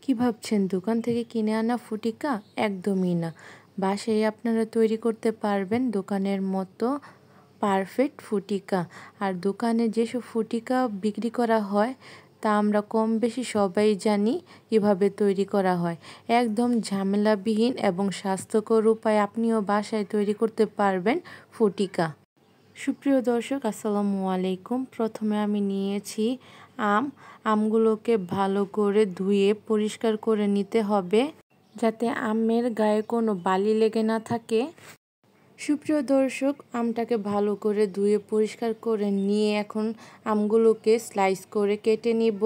কি ভাবছেন দোকান থেকে কিনে আনা ফুটিকা? একদমই না। বাসায় আপনারা তৈরি করতে পারবেন দোকানের মতো পারফেক্ট ফুটিকা। আর দোকানে যেসব ফুটিকা বিক্রি করা হয় তা আমরা কম বেশি সবাই জানি কিভাবে তৈরি করা হয়। একদম ঝামেলাবিহীন এবং স্বাস্থ্যকর উপায়ে আপনিও বাসায় তৈরি করতে পারবেন ফুটিকা। সুপ্রিয় দর্শক, আসসালামু আলাইকুম। প্রথমে আমি নিয়েছি আমগুলোকে ভালো করে ধুয়ে পরিষ্কার করে নিতে হবে, যাতে আমের গায়ে কোনো বালি লেগে না থাকে। সুপ্রিয় দর্শক, আমটাকে ভালো করে ধুয়ে পরিষ্কার করে নিয়ে এখন আমগুলোকে স্লাইস করে কেটে নিব।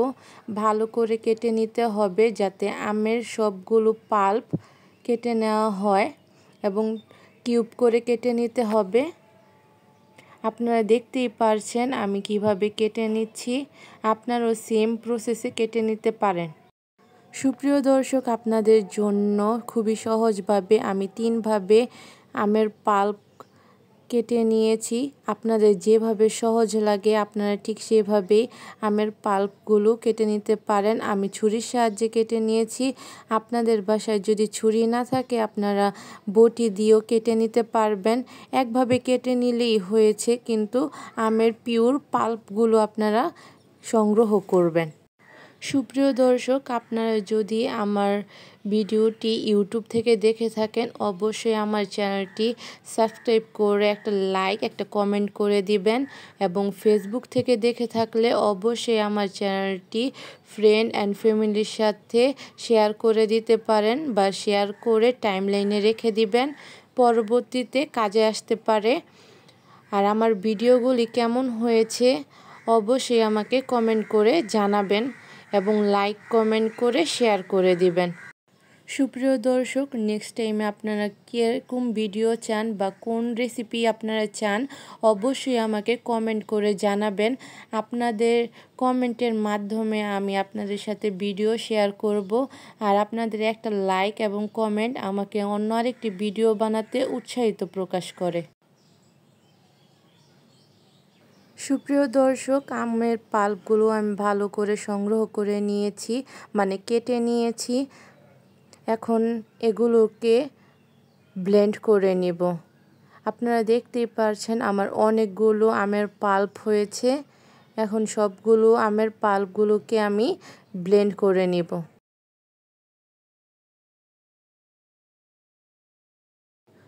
ভালো করে কেটে নিতে হবে যাতে আমের সবগুলো পাল্প কেটে নেওয়া হয় এবং কিউব করে কেটে নিতে হবে। আপনারা দেখতেই পারছেন আমি কিভাবে কেটে নিচ্ছি। আপনারাও সেম প্রসেসে কেটে নিতে পারেন। সুপ্রিয় দর্শক, আপনাদের জন্য খুবই সহজভাবে আমি 3ভাবে আমের পাল্প কেটে নিয়েছি। আপনাদের যেভাবে সহজ লাগে আপনারা ঠিক সেভাবেই আমের পাল্পগুলো কেটে নিতে পারেন। আমি ছুরির সাহায্যে কেটে নিয়েছি। আপনাদের বাসায় যদি ছুরি না থাকে আপনারা বটি দিয়েও কেটে নিতে পারবেন। একভাবে কেটে নিলেই হয়েছে, কিন্তু আমের পিওর পাল্পগুলো আপনারা সংগ্রহ করবেন। সুপ্রিয় দর্শক, আপনারা যদি আমার ভিডিওটি ইউটিউব থেকে দেখে থাকেন অবশ্যই আমার চ্যানেলটি সাবস্ক্রাইব করে একটা লাইক একটা কমেন্ট করে দিবেন, এবং ফেসবুক থেকে দেখে থাকলে অবশ্যই আমার চ্যানেলটি ফ্রেন্ড অ্যান্ড ফ্যামিলির সাথে শেয়ার করে দিতে পারেন বা শেয়ার করে টাইমলাইনে রেখে দিবেন, পরবর্তীতে কাজে আসতে পারে। আর আমার ভিডিওগুলি কেমন হয়েছে অবশ্যই আমাকে কমেন্ট করে জানাবেন এবং লাইক কমেন্ট করে শেয়ার করে দিবেন। সুপ্রিয় দর্শক, নেক্সট টাইমে আপনারা কীরকম ভিডিও চান বা কোন রেসিপি আপনারা চান অবশ্যই আমাকে কমেন্ট করে জানাবেন। আপনাদের কমেন্টের মাধ্যমে আমি আপনাদের সাথে ভিডিও শেয়ার করব। আর আপনাদের একটা লাইক এবং কমেন্ট আমাকে অন্য আরেকটি ভিডিও বানাতে উৎসাহিত প্রকাশ করে। সুপ্রিয় দর্শক, আমের পাল্পগুলো আমি ভালো করে সংগ্রহ করে নিয়েছি, মানে কেটে নিয়েছি। এখন এগুলোকে ব্লেন্ড করে নেব। আপনারা দেখতেই পারছেন আমার অনেকগুলো আমের পাল্প হয়েছে। এখন সবগুলো আমের পাল্পগুলোকে আমি ব্লেন্ড করে নেব।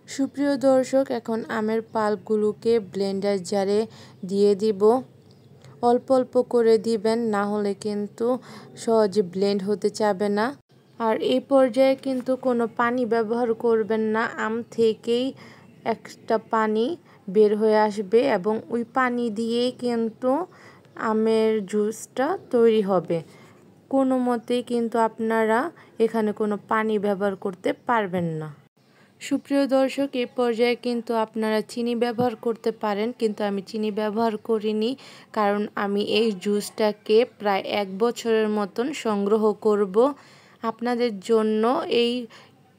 সুপ্রিয় দর্শক, এখন আমের পাল্পগুলোকে ব্লেন্ডার জারে দিয়ে দিব। অল্প অল্প করে দিবেন, না হলে কিন্তু সহজে ব্লেন্ড হতে চাবে না। আর এই পর্যায়ে কিন্তু কোনো পানি ব্যবহার করবেন না। আম থেকেই একটা পানি বের হয়ে আসবে এবং ওই পানি দিয়েই কিন্তু আমের জুসটা তৈরি হবে। কোনো মতেই কিন্তু আপনারা এখানে কোনো পানি ব্যবহার করতে পারবেন না। সুপ্রিয় দর্শক, এই পর্যায়ে কিন্তু আপনারা চিনি ব্যবহার করতে পারেন, কিন্তু আমি চিনি ব্যবহার করিনি, কারণ আমি এই জুসটাকে প্রায় 1 বছরের মতন সংগ্রহ করব। আপনাদের জন্য এই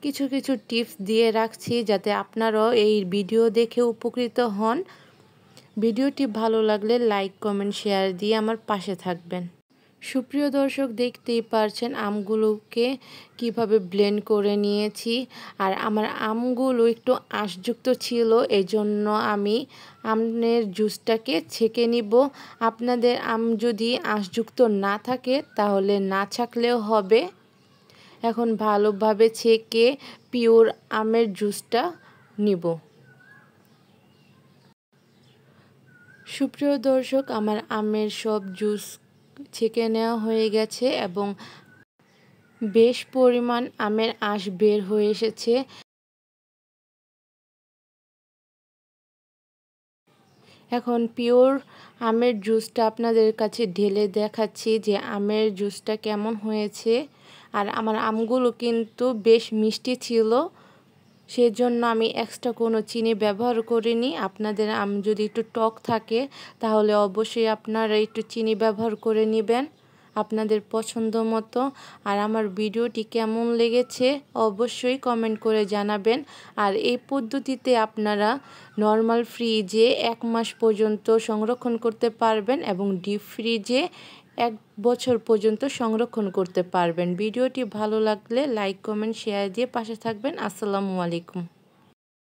কিছু কিছু টিপস দিয়ে রাখছি যাতে আপনারাও এই ভিডিও দেখে উপকৃত হন। ভিডিওটি ভালো লাগলে লাইক কমেন্ট শেয়ার দিয়ে আমার পাশে থাকবেন। সুপ্রিয় দর্শক, দেখতেই পারছেন আমগুলোকে কিভাবে ব্লেন্ড করে নিয়েছি। আর আমার আমগুলো একটু আঁশযুক্ত ছিল, এজন্য আমি আমের জুসটাকে ছেঁকে নিব। আপনাদের আম যদি আঁশযুক্ত না থাকে তাহলে না ছাঁকলেও হবে। এখন ভালোভাবে ছেঁকে পিওর আমের জুসটা নিব। সুপ্রিয় দর্শক, আমার আমের সব জুস ছেঁকে নেওয়া হয়ে গেছে এবং বেশ পরিমাণ আমের আঁশ বের হয়ে এসেছে। এখন পিওর আমের জুসটা আপনাদের কাছে ঢেলে দেখাচ্ছি যে আমের জুসটা কেমন হয়েছে। আর আমার আমগুলো কিন্তু বেশ মিষ্টি ছিল, সেজন্য আমি এক্সট্রা কোনো চিনি ব্যবহার করিনি। আপনাদের আম যদি একটু টক থাকে তাহলে অবশ্যই আপনারা একটু চিনি ব্যবহার করে নেবেন আপনাদের পছন্দ মতো। আর আমার ভিডিওটি কেমন লেগেছে অবশ্যই কমেন্ট করে জানাবেন। আর এই পদ্ধতিতে আপনারা নর্মাল ফ্রিজে 1 মাস পর্যন্ত সংরক্ষণ করতে পারবেন এবং ডিপ ফ্রিজে 1 বছর পর্যন্ত সংরক্ষণ করতে পারবেন। ভিডিওটি ভালো লাগলে লাইক, কমেন্ট, শেয়ার দিয়ে পাশে থাকবেন। আসসালামু আলাইকুম।